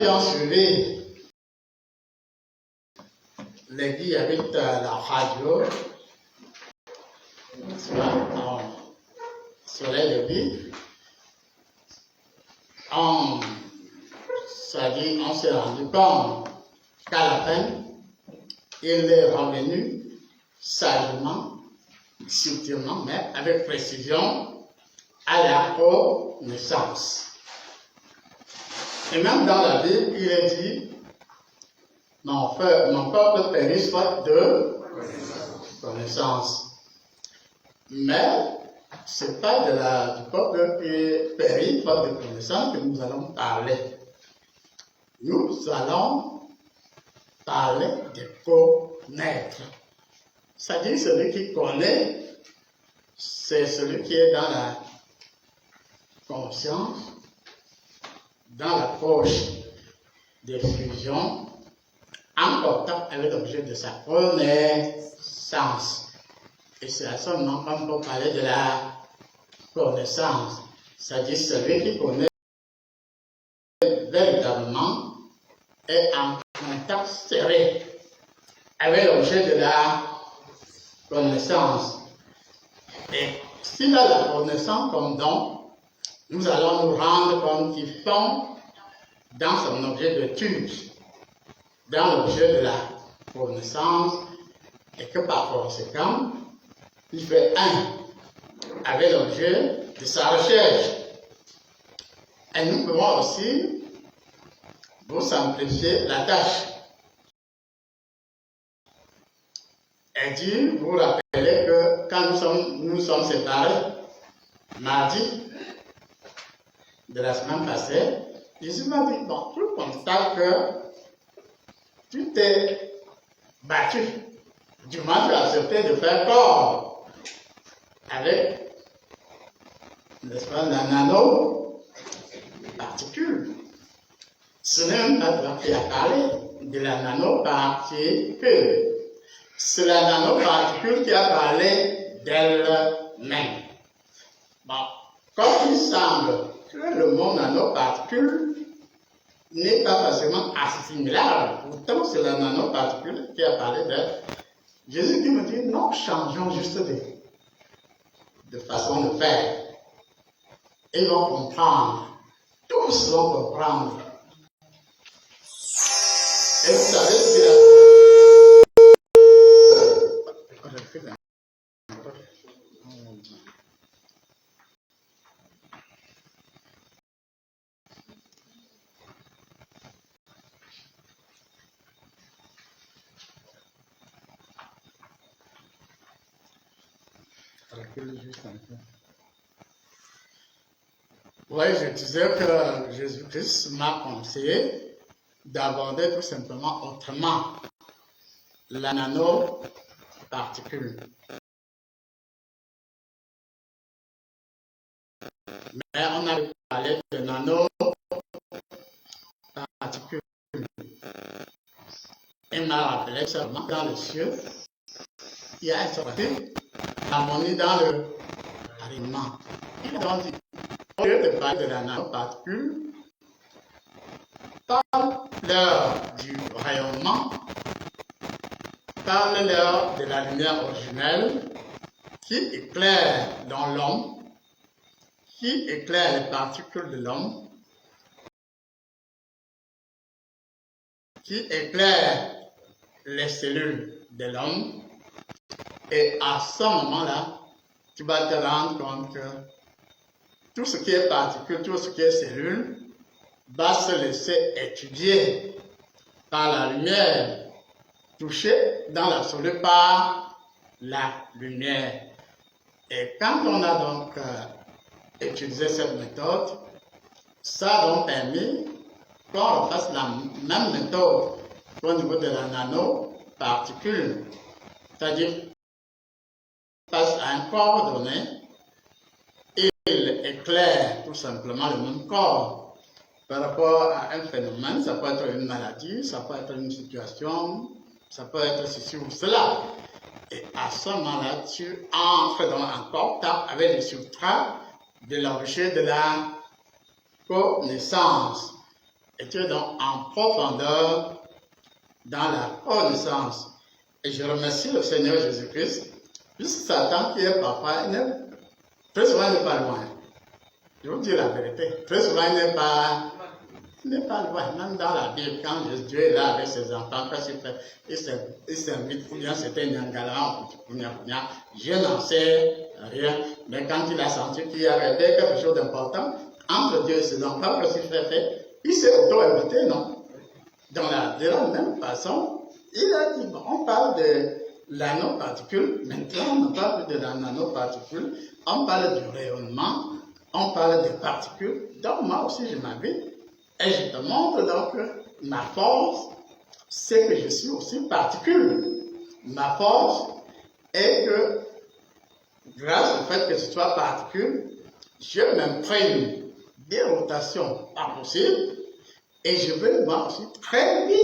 ayant suivi les qui habitent la radio, sur les leviers, on s'est rendu compte qu'à la fin, il est revenu sagement, subtilement, mais avec précision, à la connaissance. Et même dans la Bible, il est dit, mon peuple périt faute de connaissance. Mais ce n'est pas du peuple qui périt faute de connaissance que nous allons parler. Nous allons parler de connaître. C'est-à-dire celui qui connaît, c'est celui qui est dans la conscience, dans l'approche des fusions, en contact avec l'objet de sa connaissance. Et c'est à ce moment qu'on peut parler de la connaissance. C'est-à-dire celui qui connaît véritablement est en contact serré avec l'objet de la connaissance. Et s'il a la connaissance comme don, nous allons nous rendre compte qu'il fond dans son objet d'étude, dans l'objet de la connaissance, et que par conséquent, il fait un avec l'objet de sa recherche. Et nous pouvons aussi vous simplifier la tâche. Et Dieu vous rappelez que quand nous sommes séparés, mardi de la semaine passée, Jésus m'a dit, bon, tu constates que tu t'es battu. Du moins, tu as accepté de faire corps avec, n'est-ce pas, la nanoparticule. Ce n'est même pas toi qui as parlé de la nanoparticule. C'est la nanoparticule qui a parlé d'elle-même. Bon, comme il semble que le mot nanoparticule n'est pas facilement assimilable, pourtant c'est la nanoparticule qui a parlé d'elle. Jésus qui me dit, non, changeons juste de façon de faire. Ils vont comprendre. Tous vont comprendre. Et vous savez ce qu'il a fait? Oui, je disais que Jésus-Christ m'a conseillé d'aborder tout simplement autrement la nanoparticule. Mais on a parlé de nanoparticule. Il m'a rappelé seulement dans les cieux, il y a une sortie d'harmonie dans le rayonnement. Il a donc dit, au lieu de parler de la nanoparticule, parle-leur du rayonnement, parle-leur de la lumière originelle qui éclaire dans l'homme, qui éclaire les particules de l'homme, qui éclaire les cellules de l'homme. Et à ce moment-là, tu vas te rendre compte que tout ce qui est particule, tout ce qui est cellule, va se laisser étudier par la lumière, toucher dans l'absolu par la lumière. Et quand on a donc utilisé cette méthode, ça a donc permis qu'on refasse la même méthode au niveau de la nanoparticule. C'est-à-dire, face à un corps donné, il éclaire tout simplement le même corps par rapport à un phénomène. Ça peut être une maladie, ça peut être une situation, ça peut être ceci ou cela. Et à ce moment-là, tu entres en contact avec les substrats de l'objet de la connaissance. Et tu es donc en profondeur dans la connaissance. Et je remercie le Seigneur Jésus-Christ, puisque Satan qui est parfois, très souvent il n'est pas loin. Je vous dis la vérité. Très souvent il n'est pas loin. Même dans la Bible, quand Dieu est là avec ses enfants, quand il s'invite, ou bien c'était Nyangala, je n'en sais rien. Mais quand il a senti qu'il y avait quelque chose d'important entre Dieu et ses enfants, qu'est-ce qu'il fait? Il s'est auto-invité, non? De la même façon, il a dit, on parle de nanoparticule, maintenant on ne parle plus de la nanoparticule, on parle du rayonnement, on parle des particules, donc moi aussi je m'habite, et je te montre donc ma force, c'est que je suis aussi particule. Ma force est que, grâce au fait que je sois particule, je m'imprègne des rotations pas possibles, et je vais moi aussi très vite.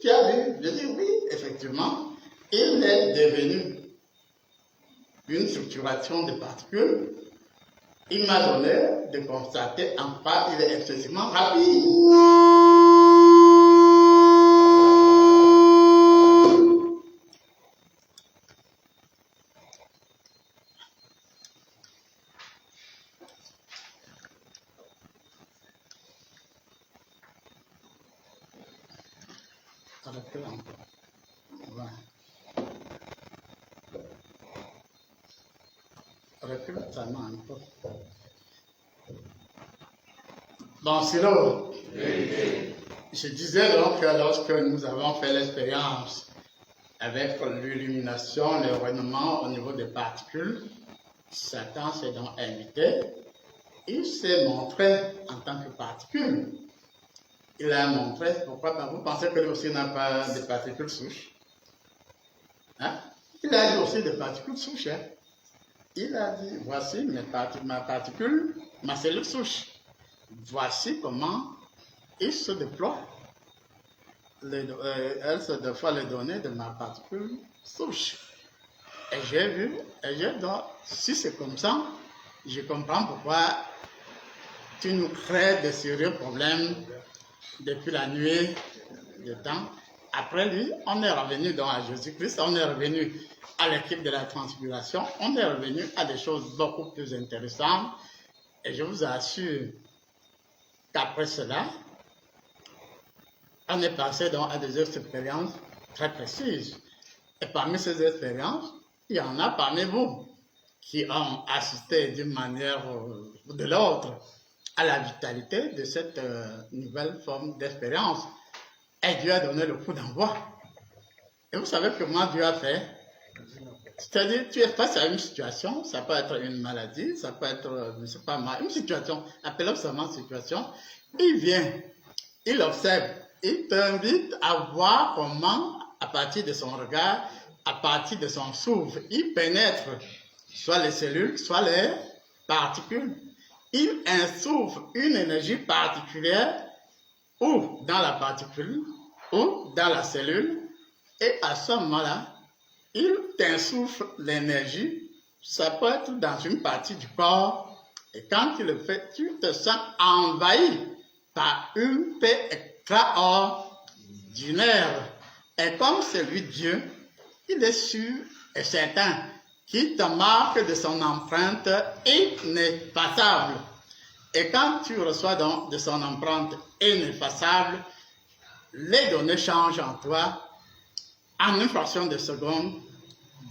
Tu as vu? Je dis oui, effectivement, il est devenu une structuration de particules. Il m'a donné de constater en quoi il est excessivement rapide. Recule seulement un peu. Bon, Cyril, je disais donc que lorsque nous avons fait l'expérience avec l'illumination, le rayonnement au niveau des particules, Satan s'est donc invité. Il s'est montré en tant que particule. Il a montré, pourquoi pas, vous pensez que lui aussi n'a pas de particules souches? Hein? Il a dit aussi des particules souches. Hein? Il a dit, voici ma particule, ma cellule souche. Voici comment il se déploie. Elle se déploie les données de ma particule souche. Et j'ai vu, donc, si c'est comme ça, je comprends pourquoi tu nous crées de sérieux problèmes depuis la nuit du temps. Après lui, on est revenu donc à Jésus-Christ, on est revenu à l'équipe de la transfiguration, on est revenu à des choses beaucoup plus intéressantes. Et je vous assure qu'après cela, on est passé donc à des expériences très précises. Et parmi ces expériences, il y en a parmi vous qui ont assisté d'une manière ou de l'autre à la vitalité de cette nouvelle forme d'expérience. Et Dieu a donné le coup d'envoi. Et vous savez comment Dieu a fait? C'est-à-dire, tu es face à une situation, ça peut être une maladie, ça peut être, je ne sais pas moi, une situation, appelons seulement situation. Il vient, il observe, il t'invite à voir comment, à partir de son regard, à partir de son souffle, il pénètre soit les cellules, soit les particules. Il insouffle une énergie particulière ou dans la particule ou dans la cellule, et à ce moment-là, il t'insouffle l'énergie, ça peut être dans une partie du corps, et quand il le fait, tu te sens envahi par une paix extraordinaire. Et comme c'est lui Dieu, il est sûr et certain qu'il te marque de son empreinte ineffaçable. Et quand tu reçois donc de son empreinte ineffaçable, les données changent en toi. En une fraction de seconde,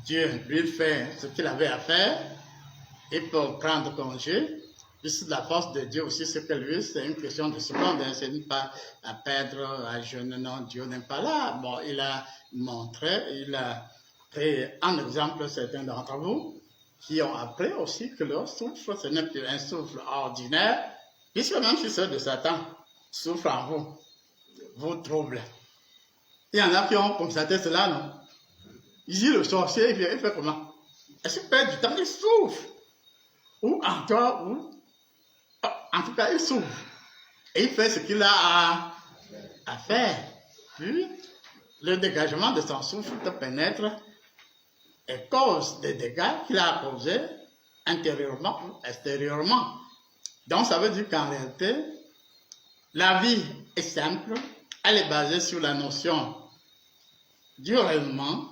Dieu lui fait ce qu'il avait à faire. Il peut prendre congé. Puisque la force de Dieu aussi, c'est que lui, c'est une question de seconde. Hein, ce n'est pas à perdre, à jeûner. Non, Dieu n'est pas là. Bon, il a montré, il a pris en exemple certains d'entre vous qui ont appris aussi que leur souffle, ce n'est plus un souffle ordinaire, puisque même si c'est de Satan, souffle en vous, vous trouble. Il y en a qui ont constaté cela, non? Ici, le sorcier, il fait comment? Est-ce qu'il perd du temps? Il souffle. Ou encore, ou en tout cas, il souffle. Et il fait ce qu'il a à faire. Puis, le dégagement de son souffle te pénètre et cause des dégâts qu'il a causés intérieurement ou extérieurement. Donc, ça veut dire qu'en réalité, La vie est simple, elle est basée sur la notion du rayonnement,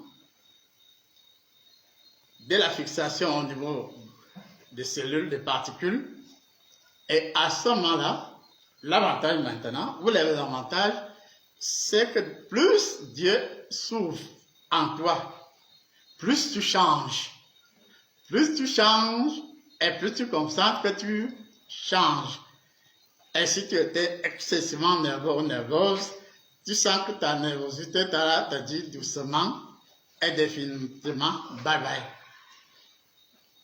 de la fixation au niveau des cellules, des particules. Et à ce moment-là, l'avantage maintenant, vous l'avez l'avantage, c'est que plus Dieu s'ouvre en toi, plus tu changes. Plus tu changes et plus tu consentes que tu changes. Et si tu étais excessivement nerveux ou nerveuse, tu sens que ta nervosité t'a dit doucement et définitivement bye bye.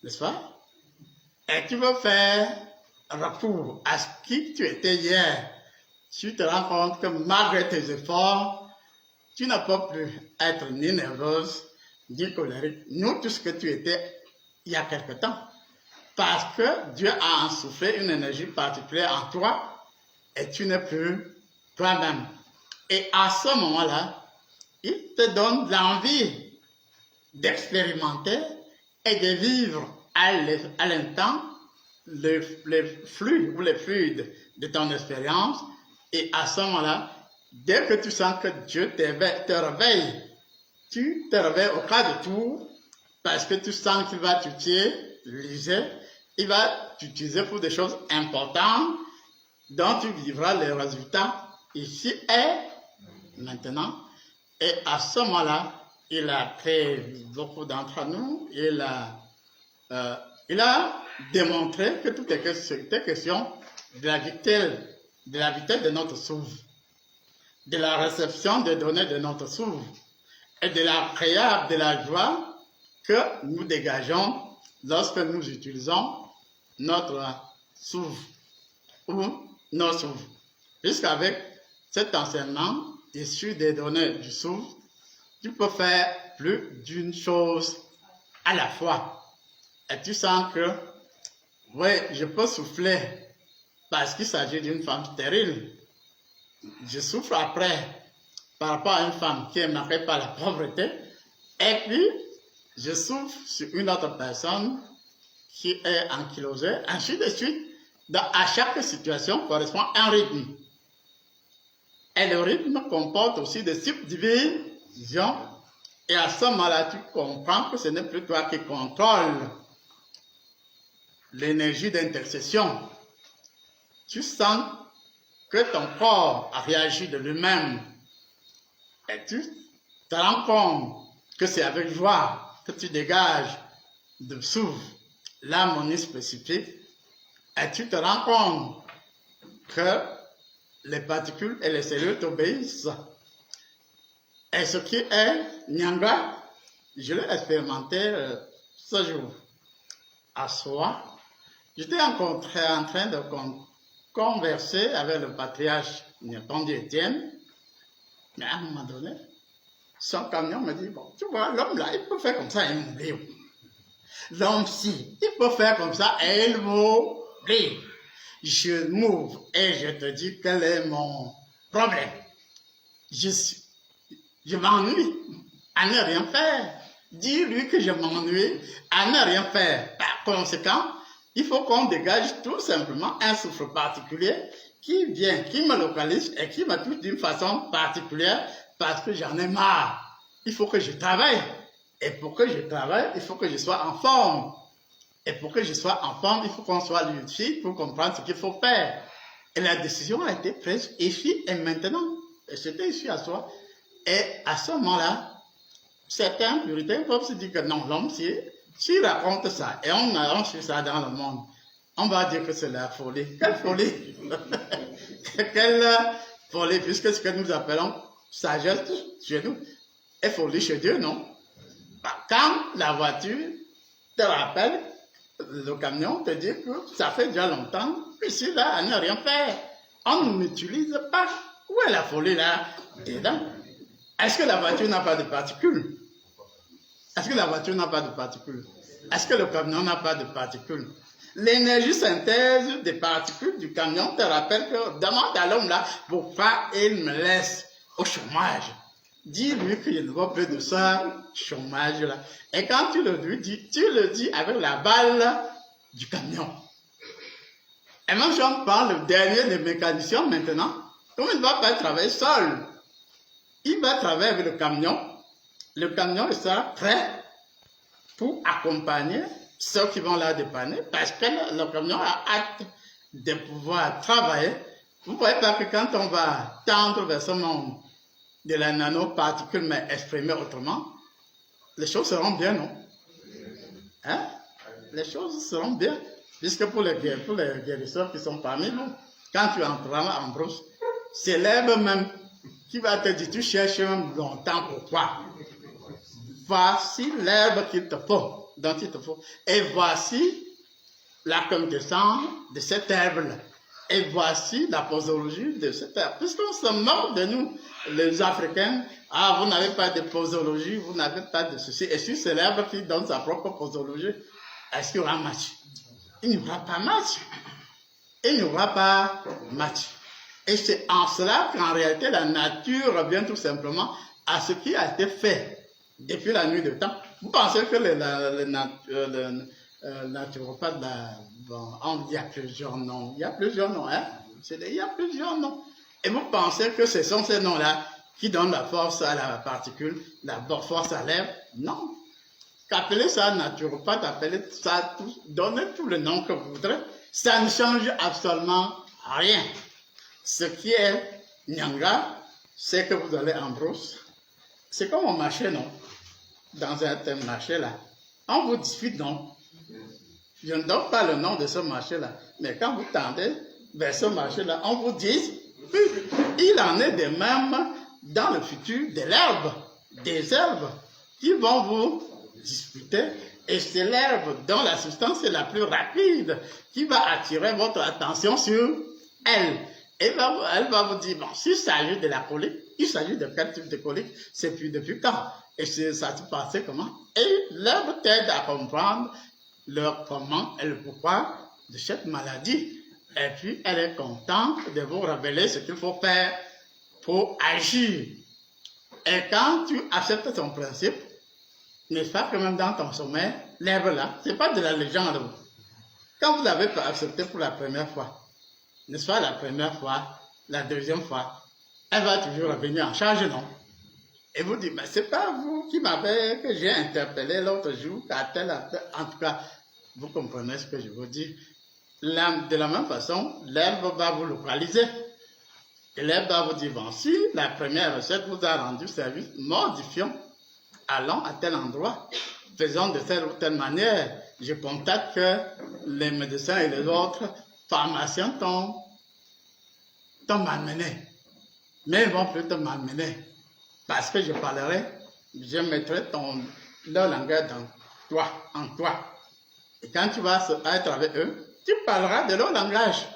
N'est-ce pas? Et tu veux faire retour à ce qui tu étais hier. Tu te rends compte que malgré tes efforts, tu n'as pas pu être ni nerveuse, ni colérique, ni tout ce que tu étais il y a quelque temps. Parce que Dieu a ensoufflé une énergie particulière en toi et tu n'es plus toi-même. Et à ce moment-là, il te donne l'envie d'expérimenter et de vivre à l'instant les flux ou les fluides de ton expérience. Et à ce moment-là, dès que tu sens que Dieu te réveille, tu te réveilles au cas de tout parce que tu sens qu'il va t'utiliser, il va t'utiliser pour des choses importantes dont tu vivras les résultats ici et maintenant. Et à ce moment-là, il a créé beaucoup d'entre nous, il a démontré que tout est question de la vitesse de notre souffle, de la réception des données de notre souffle et de la joie que nous dégageons lorsque nous utilisons notre souffle ou nos souffles. Puisqu'avec cet enseignement issu des données du souffle, tu peux faire plus d'une chose à la fois. Et tu sens que, oui, je peux souffler parce qu'il s'agit d'une femme stérile. Je souffre après par rapport à une femme qui est marquée par la pauvreté. Et puis, je souffre sur une autre personne qui est ankylosée. Ainsi de suite, à chaque situation correspond un rythme. Et le rythme comporte aussi des subdivisions. Et à ce moment-là, tu comprends que ce n'est plus toi qui contrôle l'énergie d'intercession. Tu sens que ton corps a réagi de lui-même. Et tu te rends compte que c'est avec joie que tu dégages de souffle l'harmonie spécifique. Et tu te rends compte que les particules et les cellules t'obéissent. Et ce qui est Nyanga, je l'ai expérimenté ce jour. À soi, j'étais en train de converser avec le patriarche Nyakondi Étienne, mais à un moment donné, son camion me dit, bon, tu vois, l'homme là, il peut faire comme ça et mourir. L'homme-ci, il peut faire comme ça et il mourir. Je m'ouvre et je te dis quel est mon problème. Je m'ennuie à ne rien faire. Dis-lui que je m'ennuie à ne rien faire. Par conséquent, il faut qu'on dégage tout simplement un souffle particulier qui vient, qui me localise et qui me touche d'une façon particulière parce que j'en ai marre. Il faut que je travaille. Et pour que je travaille, il faut que je sois en forme. Et pour que je sois en forme, il faut qu'on soit lucide pour comprendre ce qu'il faut faire. Et la décision a été prise ici et maintenant. Et c'était ici à soi. Et à ce moment-là, certains puritains peuvent se dire que non, l'homme, s'il raconte ça, et on annonce ça dans le monde, on va dire que c'est la folie. Quelle folie? Quelle folie, puisque ce que nous appelons sagesse chez nous est folie chez Dieu, non? Quand la voiture te rappelle, le camion te dit que ça fait déjà longtemps, ici, là, à ne rien faire. On ne m'utilise pas. Où est la folie, là, dedans? Est-ce que la voiture n'a pas de particules? Est-ce que la voiture n'a pas de particules? Est-ce que le camion n'a pas de particules? L'énergie synthèse des particules du camion te rappelle que demande à l'homme là pourquoi il me laisse au chômage. Dis-lui qu'il ne va plus de ça chômage là. Et quand tu le dis avec la balle du camion. Et même si on prend le dernier des mécaniciens maintenant, comme il ne va pas travailler seul, il va travailler avec le camion. Le camion sera prêt pour accompagner ceux qui vont la dépanner parce que le camion a hâte de pouvoir travailler. Vous ne voyez pas que quand on va tendre vers ce monde de la nanoparticule, mais exprimé autrement, les choses seront bien, non? Hein? Les choses seront bien. Puisque pour les guérisseurs qui sont parmi nous, quand tu entreras en brousse, c'est l'herbe même qui va te dire, tu cherches longtemps pourquoi? Voici l'herbe qu'il te faut, dont il te faut. Et voici la quintessence de cette herbe-là. Et voici la posologie de cette herbe. Puisqu'on se moque de nous, les Africains, ah, vous n'avez pas de posologie, vous n'avez pas de ceci. Et si c'est l'herbe qui donne sa propre posologie, est-ce qu'il y aura match? Il n'y aura pas match. Il n'y aura pas match. Et c'est en cela qu'en réalité, la nature revient tout simplement à ce qui a été fait depuis la nuit de temps. Vous pensez que le naturopathe, bon, il y a plusieurs noms. Il y a plusieurs noms, hein? Il y a plusieurs noms. Et vous pensez que ce sont ces noms-là qui donnent la force à la particule, la force à l'herbe? Non. Qu'appeler ça naturopathe, appelez ça tout, donnez tout le nom que vous voudrez, ça ne change absolument rien. Ce qui est Nyanga, c'est que vous allez en brousse. C'est comme au marché, non? Dans un tel marché-là. On vous discute, non? Je ne donne pas le nom de ce marché-là. Mais quand vous tendez vers ce marché-là, on vous dit, il en est de même dans le futur de l'herbe, des herbes qui vont vous discuter. Et c'est l'herbe dont la substance est la plus rapide qui va attirer votre attention sur elle. Et elle va vous dire, bon, s'il s'agit de la colique, il s'agit de quel type de colique, c'est puis depuis quand? Et ça se passait comment? Et l'herbe t'aide à comprendre le comment et le pourquoi de cette maladie. Et puis, elle est contente de vous révéler ce qu'il faut faire pour agir. Et quand tu acceptes ton principe, n'est-ce pas que même dans ton sommeil, l'herbe là, ce n'est pas de la légende. Quand vous l'avez accepté pour la première fois, n'est-ce pas, la première fois, la deuxième fois, elle va toujours revenir en charge, non? Et vous dites, mais c'est pas vous qui m'avez, que j'ai interpellé l'autre jour, en tout cas, vous comprenez ce que je vous dis. De la même façon, l'herbe va vous localiser. Et l'herbe va vous dire, bon, si la première recette vous a rendu service, modifions, allons à tel endroit, faisons de telle ou telle manière. Je constate que les médecins et les autres pharmaciens t'ont malmené. Mais ils vont plus te malmener. Parce que je mettrai leur langage dans toi, en toi. Et quand tu vas être avec eux, tu parleras de leur langage.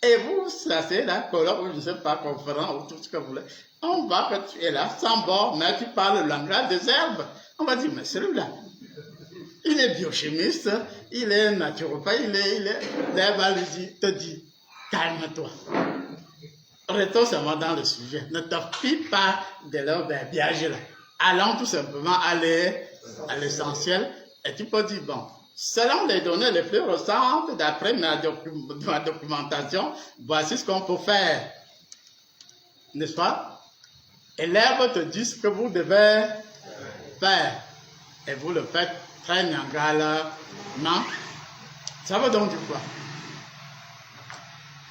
Et vous, ça c'est la colloque, ou je ne sais pas, conférence, ou tout ce que vous voulez. On va que tu es là, sans bord, mais tu parles le langage des herbes. On va dire, mais celui-là, il est biochimiste, il est naturopathe, l'herbe va te dire, calme-toi. Restons seulement dans le sujet. Ne te fie pas de leur verbiage là. Allons tout simplement aller à l'essentiel. Et tu peux dire, bon, selon les données les plus récentes, d'après ma documentation, voici ce qu'on peut faire. N'est-ce pas? Et l'herbe te dit ce que vous devez faire. Et vous le faites très nyangala. Non? Ça veut donc dire quoi?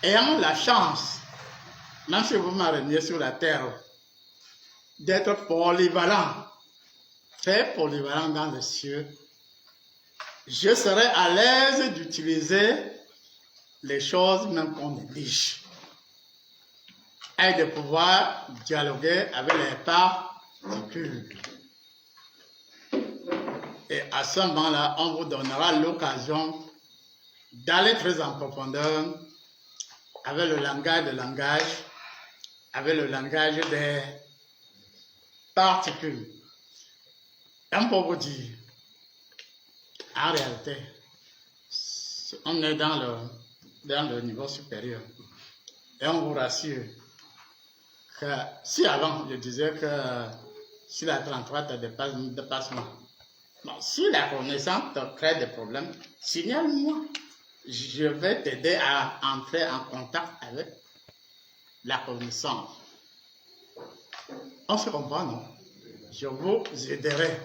Ayant la chance, même si vous m'arrêtez sur la terre, d'être polyvalent, très polyvalent dans les cieux, je serai à l'aise d'utiliser les choses même qu'on néglige et de pouvoir dialoguer avec les particules. Et à ce moment-là, on vous donnera l'occasion d'aller très en profondeur avec le langage des langages, avec le langage des particules. On peut vous dire, en réalité, on est dans le niveau supérieur. Et on vous rassure que si avant, je disais que si la 33 te dépasse moi, bon, si la connaissance te crée des problèmes, signale-moi. je vais t'aider à entrer en contact avec la connaissance. On se comprend, non? Je vous aiderai.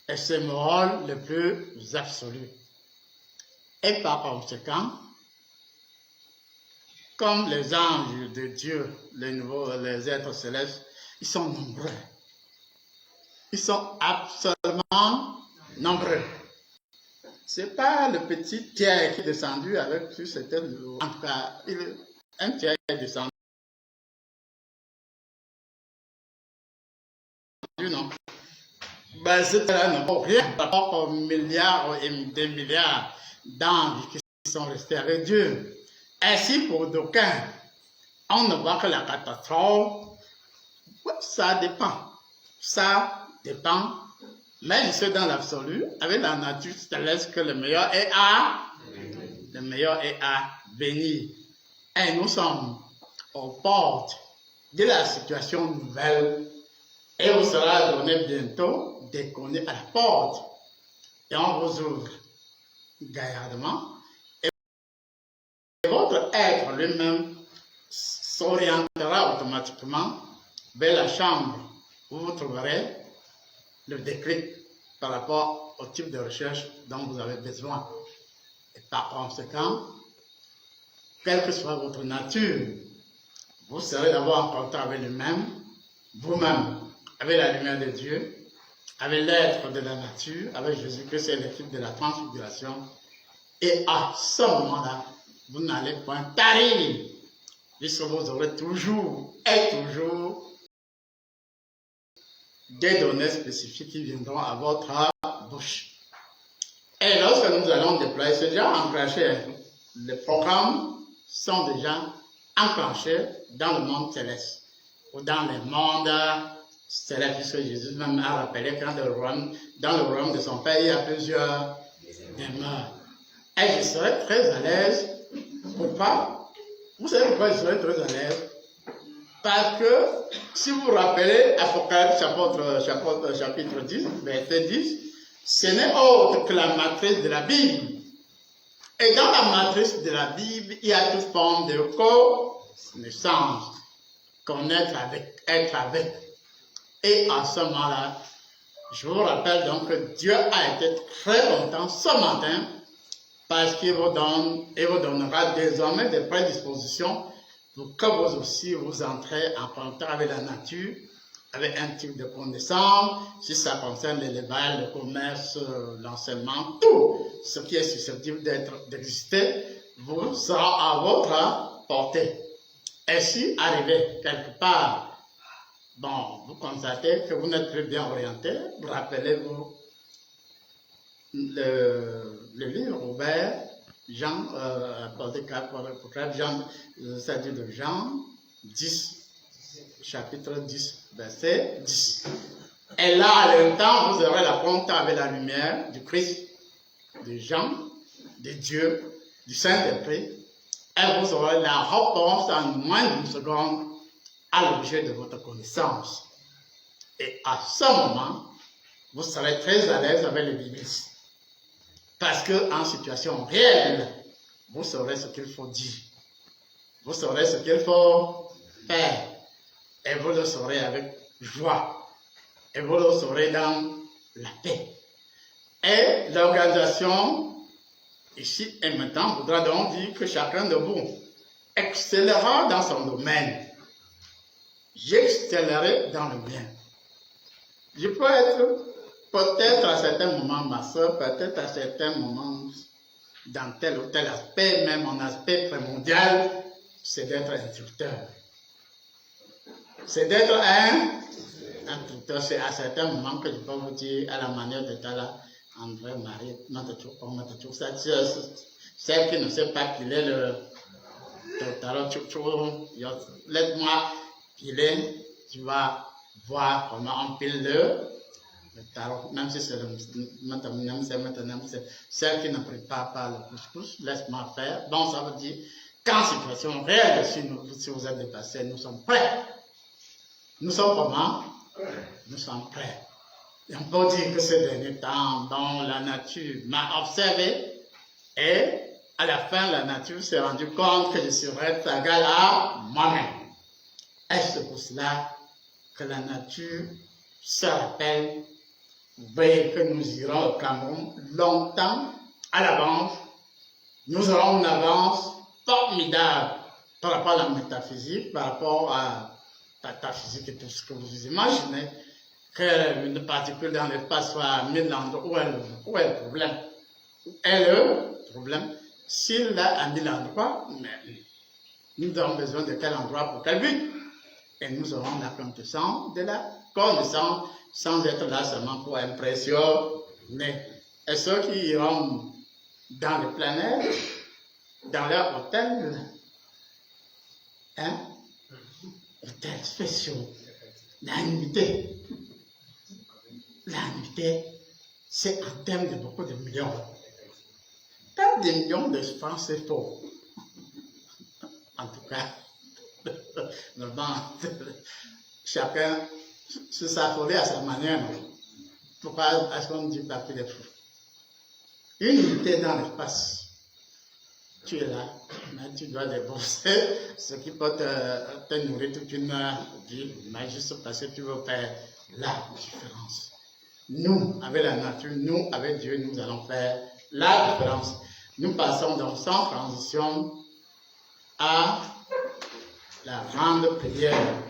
Et c'est mon rôle le plus absolu. Et par conséquent, comme les anges de Dieu, les êtres célestes, ils sont nombreux. Ils sont absolument nombreux. Ce n'est pas le petit Pierre qui est descendu avec sur cette terre. En tout cas, un Pierre est descendu, non? Ben, c'était n'a pas rien par rapport aux milliards et des milliards d'anges qui sont restés avec Dieu. Ainsi, pour d'aucuns, on ne voit que la catastrophe. Ouais, ça dépend. Ça dépend. Mais je suis dans l'absolu, avec la nature céleste, que le meilleur est à venir. Et nous sommes aux portes de la situation nouvelle. Et vous sera donné bientôt des connus à la porte. Et on vous ouvre gaillardement. Et votre être lui-même s'orientera automatiquement vers la chambre où vous trouverez le déclic par rapport au type de recherche dont vous avez besoin. Et par conséquent, quelle que soit votre nature, vous serez d'abord en contact avec lui-même, vous-même, avec la lumière de Dieu, avec l'être de la nature, avec Jésus-Christ et l'équipe de la transfiguration. Et à ce moment-là, vous n'allez point tarir, puisque vous aurez toujours des données spécifiques qui viendront à votre bouche. Et lorsque nous allons déployer, c'est déjà enclenché. Les programmes sont déjà enclenchés dans le monde céleste ou dans les mondes célestes, puisque Jésus même a rappelé que dans le royaume de son Père, il y a plusieurs demeures. Et je serai très à l'aise. Pourquoi? Vous savez pourquoi je serai très à l'aise? Parce que, si vous vous rappelez, Apocalypse chapitre 10, verset 10, ce n'est autre que la matrice de la Bible. Et dans la matrice de la Bible, il y a toute forme de connaissance, connaître avec, être avec. Et à ce moment-là, je vous rappelle donc que Dieu a été très content ce matin parce qu'il vous donnera désormais des prédispositions pour que vous aussi vous entrez en contact avec la nature, avec un type de connaissance, si ça concerne l'élevage, le commerce, l'enseignement, tout ce qui est susceptible d'exister, vous sera à votre portée. Et si arrivé quelque part, bon, vous constatez que vous n'êtes plus bien orienté, vous rappelez-vous le livre ouvert, Jean, c'est-à-dire de Jean 10, chapitre 10, verset 10. Et là, à l'instant, vous aurez la contact avec la lumière du Christ, de Jean, de Dieu, du Saint-Esprit, et vous aurez la réponse en moins d'une seconde à l'objet de votre connaissance. Et à ce moment, vous serez très à l'aise avec les biblistes. Parce qu'en situation réelle, vous saurez ce qu'il faut dire. Vous saurez ce qu'il faut faire. Et vous le saurez avec joie. Et vous le saurez dans la paix. Et l'organisation, ici et maintenant, voudra donc dire que chacun de vous excellera dans son domaine. J'excellerai dans le mien. Je peux être peut-être à certains moments ma soeur, peut-être à certains moments dans tel ou tel aspect, même mon aspect primordial, c'est d'être instructeur. C'est d'être un instructeur. C'est à certains moments que je peux vous dire, à la manière de Tala, André, Marie, celle qui ne sait pas piler le tarot, laisse-moi piler, tu vas voir comment on pile le tarot, même si c'est maintenant, c'est celle qui ne prépare pas le pouce-pouce, laisse-moi faire. Bon, ça veut dire qu'en situation réelle, si vous êtes dépassé, nous sommes prêts. Nous sommes comment? Nous sommes prêts. Et on peut dire que ces derniers temps, dont la nature m'a observé, et à la fin, la nature s'est rendue compte que je serais égal à moi-même. Est-ce pour cela que la nature se rappelle? Vous voyez que nous irons au Cameroun longtemps à l'avance. Nous aurons une avance formidable par rapport à la métaphysique, par rapport à la pataphysique et tout ce que vous imaginez, qu'une particule dans l'espace soit à 1000 endroits. Où est le problème? Où est le problème? S'il l'a à 1000 endroits, nous avons besoin de quel endroit pour quel but? Et nous aurons la quintessence de la connaissance sans être là seulement pour impressionner. Et ceux qui iront dans les planètes, dans leur hôtel, hôtels spéciaux, la nuitée, c'est en termes de beaucoup de millions. Pas des millions de francs, c'est faux. En tout cas, normalement, chacun se s'affoler à sa manière. Pourquoi est-ce qu'on ne dit pas qu'il est fou? Une unité dans l'espace. Tu es là, mais tu dois débourser ce qui peut te nourrir toute une vie, mais juste parce que tu veux faire la différence. Nous, avec la nature, nous, avec Dieu, nous allons faire la différence. Nous passons donc sans transition à la grande prière.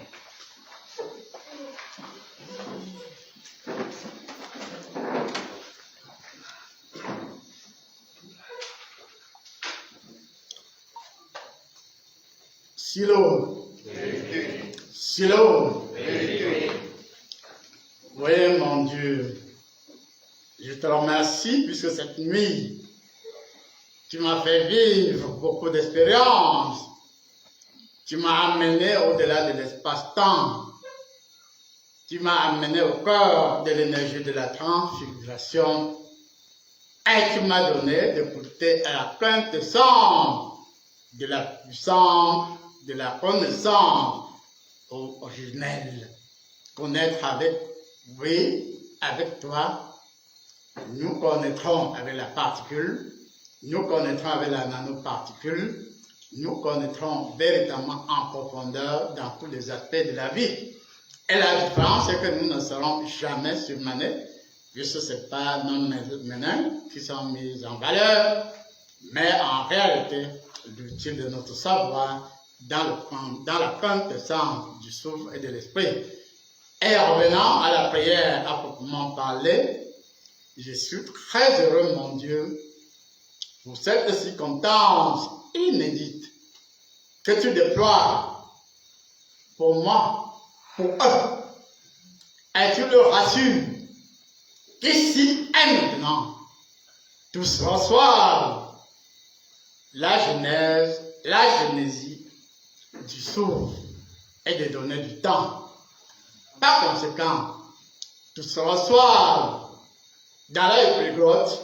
Silo. Silo. Oui, mon Dieu, je te remercie puisque cette nuit, tu m'as fait vivre beaucoup d'expériences. Tu m'as amené au-delà de l'espace-temps. Tu m'as amené au cœur de l'énergie de la transfiguration. Et tu m'as donné de goûter à la quintessence de la puissance, de la connaissance originelle. Connaître avec, oui, avec toi, nous connaîtrons avec la particule, nous connaîtrons avec la nanoparticule, nous connaîtrons véritablement en profondeur dans tous les aspects de la vie. Et la différence, c'est que nous ne serons jamais surmenés, puisque ce n'est pas nos méninges qui sont mis en valeur, mais en réalité, l'utile de notre savoir dans la quintessence du souffle et de l'esprit. Et revenant à la prière à proprement parler, je suis très heureux, mon Dieu, pour cette circonstance inédite que tu déploies pour moi, pour eux, et tu leur rassures qu'ici et maintenant, tous reçoivent la genèse, la génésie du souffle et des données du temps. Par conséquent, tous reçoivent dans leur épiglotte,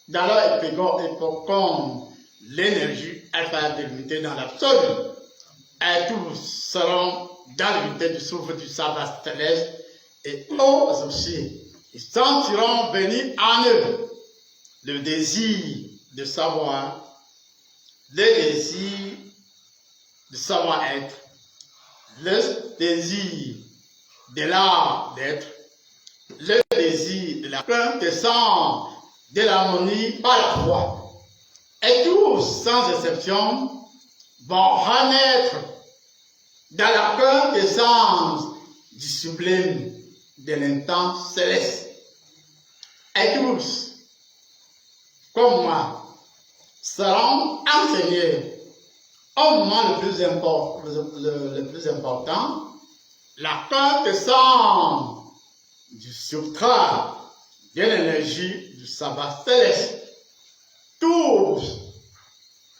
dans leur épocon, l'énergie alpha délimitée dans l'absolu. Et tous seront dans l'unité du souffle du sabbat céleste et eux aussi. Ils sentiront venir en eux le désir de savoir, le désir de savoir-être, le désir de l'art d'être, le désir de la quintessence de l'harmonie par la foi. Et tous, sans exception, vont renaître dans la quintessence du sublime de l'intense céleste. Et tous, comme moi, seront enseignés au moment le plus important, la quintessence du substrat de l'énergie du sabbat céleste. Tous,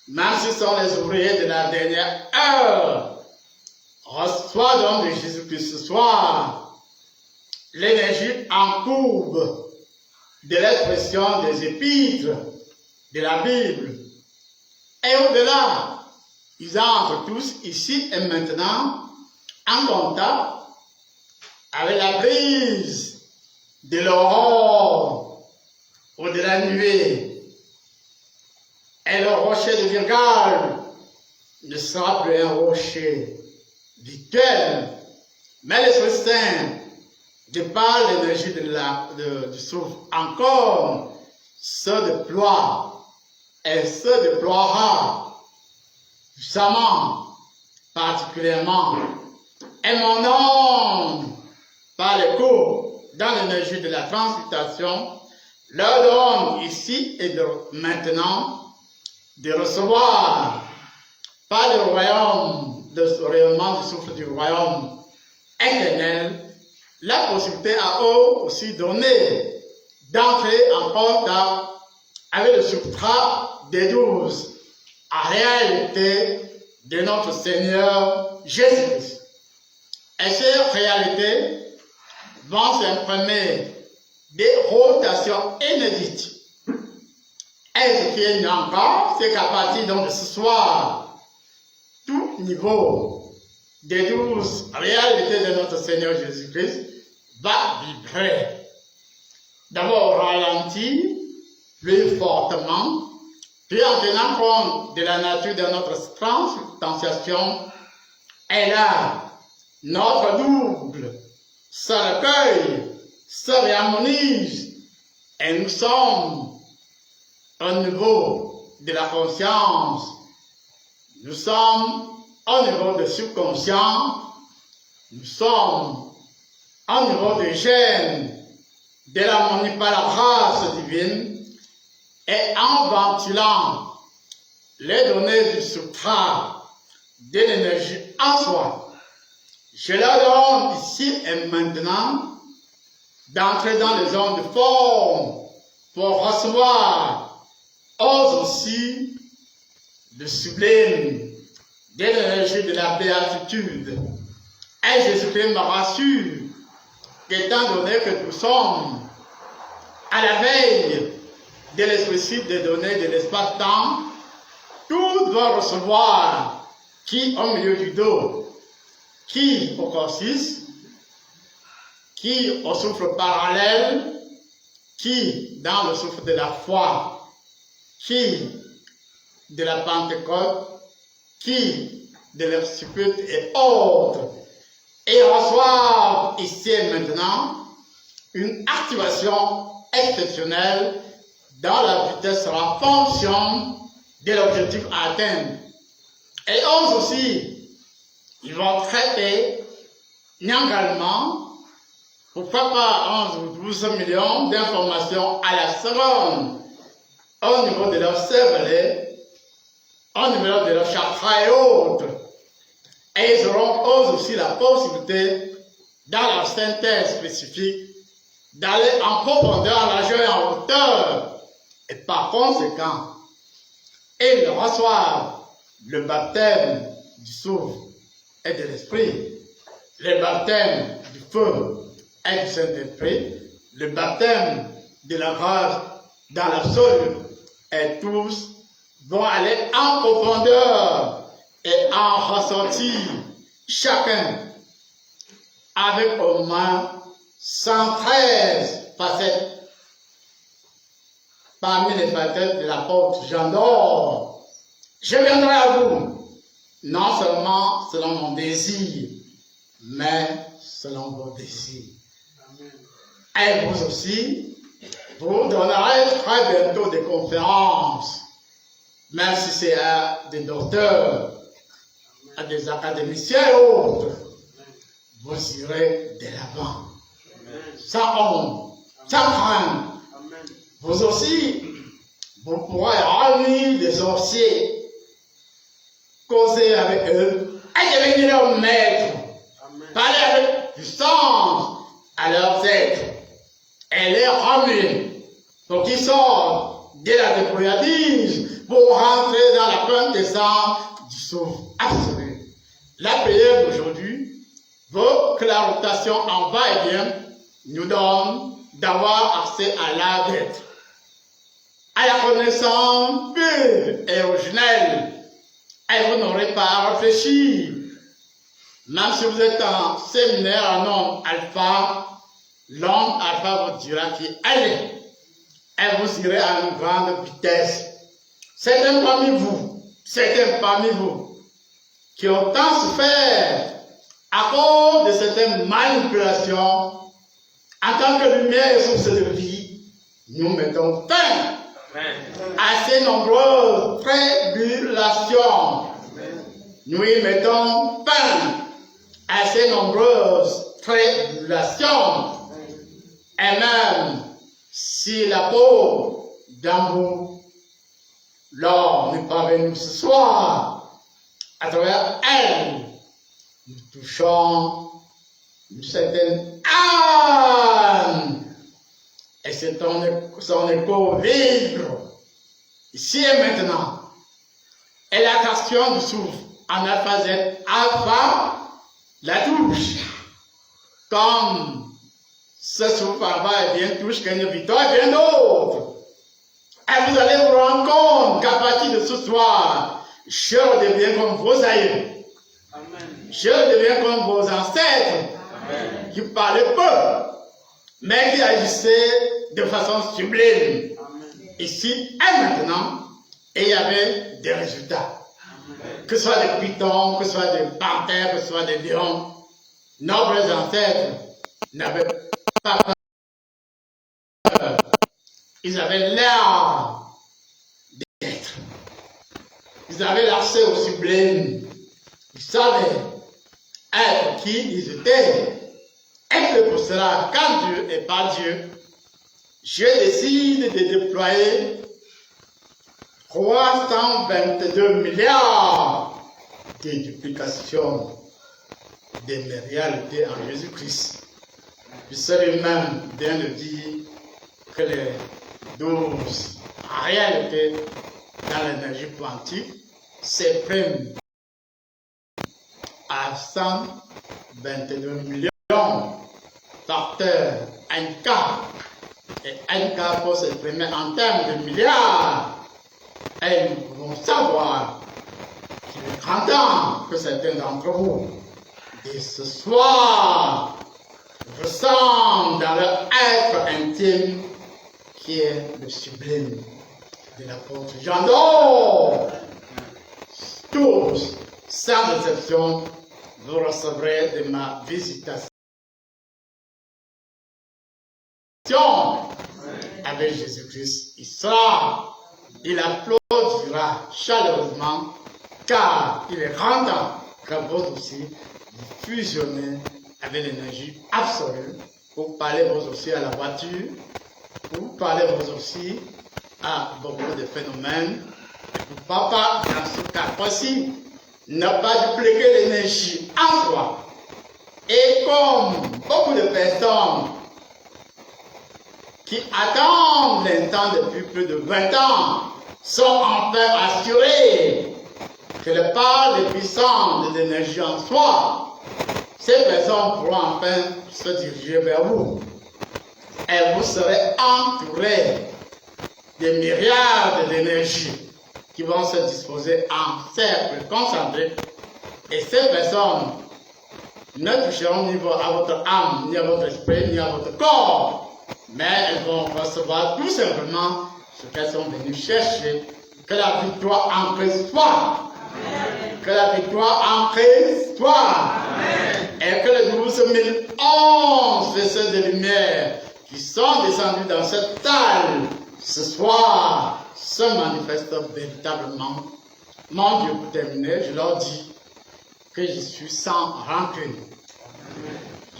même si ce sont les ouvriers de la dernière heure, reçoivent donc de Jésus-Christ ce soir l'énergie en courbe de l'expression des épîtres de la Bible. Et au-delà, ils entrent tous ici et maintenant en contact avec la brise de l'aurore ou de la nuée. Et le rocher de Gilgal ne sera plus un rocher virtuel, mais l'Esprit Saint, de par l'énergie du souffle, encore se déploie et se déploiera puissamment, particulièrement. Et mon onde, par l'écho, dans l'énergie de la transmutation, leur donne ici et maintenant de recevoir par le royaume, le rayonnement du souffle du royaume éternel, la possibilité à eux aussi donnée d'entrer en contact avec le substrat des 12, en réalité de notre Seigneur Jésus-Christ. Et ces réalités vont s'imprimer des rotations inédites. Et ce qui est encore, c'est qu'à partir donc de ce soir, tout niveau des 12 réalités de notre Seigneur Jésus-Christ va vibrer. D'abord au ralenti, plus fortement, puis en tenant compte de la nature de notre transubstantiation, et là, notre double se recueille, se réharmonise, et nous sommes au niveau de la conscience, nous sommes au niveau du subconscient, nous sommes au niveau des gènes, de l'harmonie par la grâce divine, et en ventilant les données du substrat de l'énergie en soi, je leur donne ici et maintenant d'entrer dans les zones de forme pour recevoir eux aussi le sublime de l'énergie de la béatitude. Et Jésus-Christ me rassure qu'étant donné que nous sommes à la veille de l'esprit des données de l'espace-temps, tout doit recevoir qui au milieu du dos, qui au corps 6, qui au souffle parallèle, qui dans le souffle de la foi, qui de la Pentecôte, qui de l'Esprit et autres, et reçoivent ici et maintenant une activation exceptionnelle dans la vitesse de la fonction de l'objectif à atteindre. Et eux aussi, ils vont traiter également pour faire pas 11 ou 12 millions d'informations à la seconde au niveau de leur cervelet, au niveau de leur chakra et autres. Et ils auront eux aussi la possibilité, dans leur synthèse spécifique, d'aller en profondeur, en largeur et en hauteur. Et par conséquent, ils reçoivent le baptême du souffle et de l'esprit, le baptême du feu et du Saint-Esprit, le baptême de la grâce dans l'absolu. Et tous vont aller en profondeur et en ressortir chacun avec au moins 113 facettes parmi les facettes de l'apôtre Jean d'Or. Je viendrai à vous, non seulement selon mon désir, mais selon vos désirs. Et vous aussi, vous donnerez très bientôt des conférences, même si c'est à des docteurs, à des académiciens et autres. Vous irez de l'avant, sans honte, sans crainte. Vous aussi, vous pourrez réunir des sorciers, causer avec eux, et devenir leurs maîtres, parler avec puissance à leurs êtres, et les ramener pour qu'ils sortent de la débrouillardise pour rentrer dans la quintessence du souffle absolu. La prière d'aujourd'hui veut que la rotation en va-et-vient nous donne d'avoir accès à la d'être, à la connaissance pure et originelle. Et vous n'aurez pas à réfléchir. Même si vous êtes en séminaire en nombre alpha, l'homme alpha vous dira qui allez. Et vous irez à une grande vitesse. certains parmi vous, qui ont tant souffert à cause de certaines manipulations, en tant que lumière et source de vie, nous mettons fin à ces nombreuses tribulations. Nous y mettons fin à ces nombreuses tribulations. Et même si la peau d'un bout, l'or n'est pas venu ce soir, à travers elle, nous touchons une certaine âme. Et c'est son écho vibre, ici et maintenant. Et la question du souffle en alpha Z, alpha, la touche. Comme ce souffle en bas est bien touche qu'une victoire et bien d'autre. Et vous allez vous rendre compte qu'à partir de ce soir, je redeviens comme vos aïeux. Je deviens comme vos ancêtres. Amen. Qui parlaient peu, mais qui agissaient de façon sublime. Amen. Ici et maintenant, et il y avait des résultats. Amen. Que ce soit des pitons, que ce soit des panthères, que ce soit des lions, nos ancêtres n'avaient pas peur. Ils avaient l'air d'être. Ils avaient l'accès au sublime. Ils savaient être qui ils étaient. Et que pour cela, quand Dieu est par Dieu, je décide de déployer 322 milliards de duplications de mes réalités en Jésus-Christ. Puisque lui-même vient de dire que les 12 réalités dans l'énergie quantique s'expriment à 122 millions facteurs NK. Et NK peut s'exprimer en termes de milliards. Et nous pouvons savoir qu'il est grand temps que certains d'entre vous, dès ce soir, ressentent dans leur être intime qui est le sublime de l'apôtre Jean d'Or. Tous, sans exception, vous recevrez de ma visitation avec Jésus-Christ. Il applaudira chaleureusement, car il est grand temps que vous aussi vous fusionnez avec l'énergie absolue. Vous parlez vous aussi à la voiture, vous parlez vous aussi à beaucoup de phénomènes. Papa, dans ce cas précis, n'a pas dupliqué l'énergie en soi. Et comme beaucoup de personnes qui attendent l'instant depuis plus de 20 ans sont enfin assurées que le part des puissances de l'énergie en soi, ces personnes pourront enfin se diriger vers vous. Et vous serez entourés de myriades d'énergie qui vont se disposer en cercle concentré. Et ces personnes ne toucheront ni à votre âme, ni à votre esprit, ni à votre corps. Mais elles vont recevoir tout simplement ce qu'elles sont venues chercher. Que la victoire en Christ soit. Amen. Que la victoire en Christ soit. Amen. Et que les 12 011 vaisseaux de lumière qui sont descendus dans cette salle ce soir se manifestent véritablement. Mon Dieu, pour terminer, je leur dis que je suis sans rancune.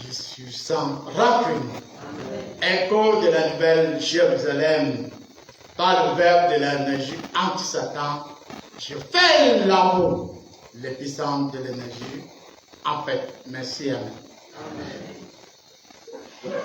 Je suis sans rancune. Écho de la nouvelle Jérusalem, par le verbe de l'énergie anti-Satan, je fais l'amour, les puissances de l'énergie. En fait, merci à vous. Amen.